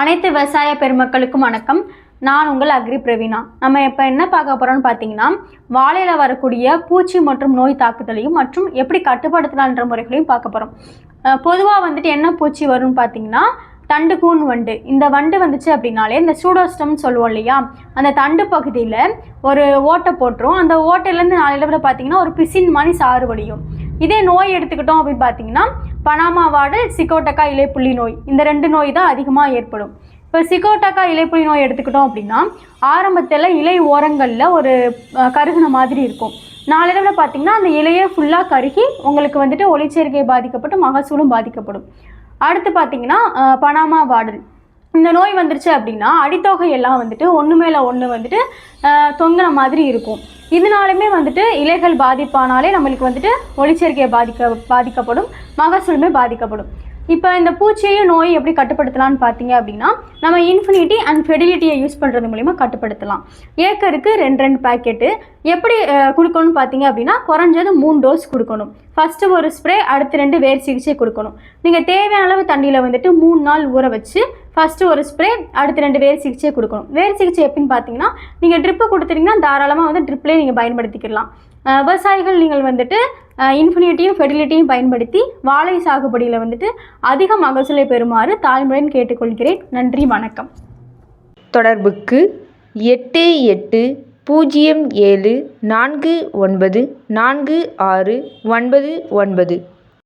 அனைத்து விவசாய பெருமக்களுக்கும் வணக்கம். நான் உங்கள் அக்ரி பிரவீனா. நம்ம இப்போ என்ன பார்க்க போகிறோம்னு பார்த்தீங்கன்னா, வாழையில் வரக்கூடிய பூச்சி மற்றும் நோய் தாக்குதலையும் மற்றும் எப்படி கட்டுப்படுத்தலான்ற முறைகளையும் பார்க்க போகிறோம். பொதுவாக என்ன பூச்சி வரும்னு பார்த்தீங்கன்னா, தண்டுக்கூன் வண்டு. இந்த வண்டு வந்துச்சு அப்படின்னாலே இந்த சூடோஸ்டம்னு சொல்லுவோம் இல்லையா, அந்த தண்டு பகுதியில் ஒரு ஓட்டை போட்டுரும். அந்த ஓட்டையிலேருந்து நாளையில் பார்த்தீங்கன்னா ஒரு பிசின் மாதிரி சாறு வடியும். இதே நோய் எடுத்துக்கிட்டோம் அப்படின்னு பார்த்தீங்கன்னா, பனாமா வாடல், சிகோட்டக்கா இலைப்புள்ளி நோய், இந்த 2 நோய் தான் அதிகமாக ஏற்படும். இப்போ சிகோட்டக்கா இலைப்புள்ளி நோய் எடுத்துக்கிட்டோம் அப்படின்னா, ஆரம்பத்தில் இலை ஓரங்களில் ஒரு கருகுன மாதிரி இருக்கும். நாளடைவில் பார்த்தீங்கன்னா அந்த இலையே ஃபுல்லாக கருகி உங்களுக்கு ஒளிச்சேர்க்கை பாதிக்கப்பட்டு மகசூலும் பாதிக்கப்படும். அடுத்து பார்த்தீங்கன்னா பனாமா வாடல். இந்த நோய் வந்துருச்சு அப்படின்னா அடித்தொகை எல்லாம் ஒன்று மேலே ஒன்று தொங்கின மாதிரி இருக்கும். இதனாலுமே இலைகள் பாதிப்பானாலே நம்மளுக்கு ஒளிச்சேர்க்கை பாதிக்கப்படும், மகசூலுமே பாதிக்கப்படும். இப்போ இந்த பூச்சியையும் நோய் எப்படி கட்டுப்படுத்தலாம்னு பார்த்தீங்க அப்படின்னா, நம்ம இன்ஃபினிட்டி அண்ட் ஃபெடிலிட்டியை யூஸ் பண்ணுறது மூலிமா கட்டுப்படுத்தலாம். ஏக்கருக்கு 2 பேக்கெட்டு எப்படி கொடுக்கணும்னு பார்த்தீங்க அப்படின்னா, குறைஞ்சது 3 டோஸ் கொடுக்கணும். ஃபஸ்ட்டு ஒரு ஸ்ப்ரே, அடுத்து 2 வேர் சிகிச்சை கொடுக்கணும். நீங்கள் தேவையான அளவு தண்ணியில் 3 நாள் ஊற வச்சு ஃபஸ்ட்டு ஒரு ஸ்ப்ரே, அடுத்து 2 வேர் சிகிச்சை கொடுக்கணும். வேர் சிகிச்சை எப்படின்னு பார்த்தீங்கன்னா, நீங்கள் ட்ரிப்பு கொடுத்துட்டிங்கன்னா தாராளமாக ட்ரிப்லேயே நீங்கள் பயன்படுத்திக்கலாம். விவசாயிகள் நீங்கள் இன்ஃபினிட்டியும் ஃபெடிலிட்டியும் பயன்படுத்தி வாழை சாகுபடியில் அதிக மகசூலை பெறுமாறு தாழ்மையுடன் கேட்டுக்கொள்கிறேன். நன்றி, வணக்கம். தொடர்புக்கு 8807494699.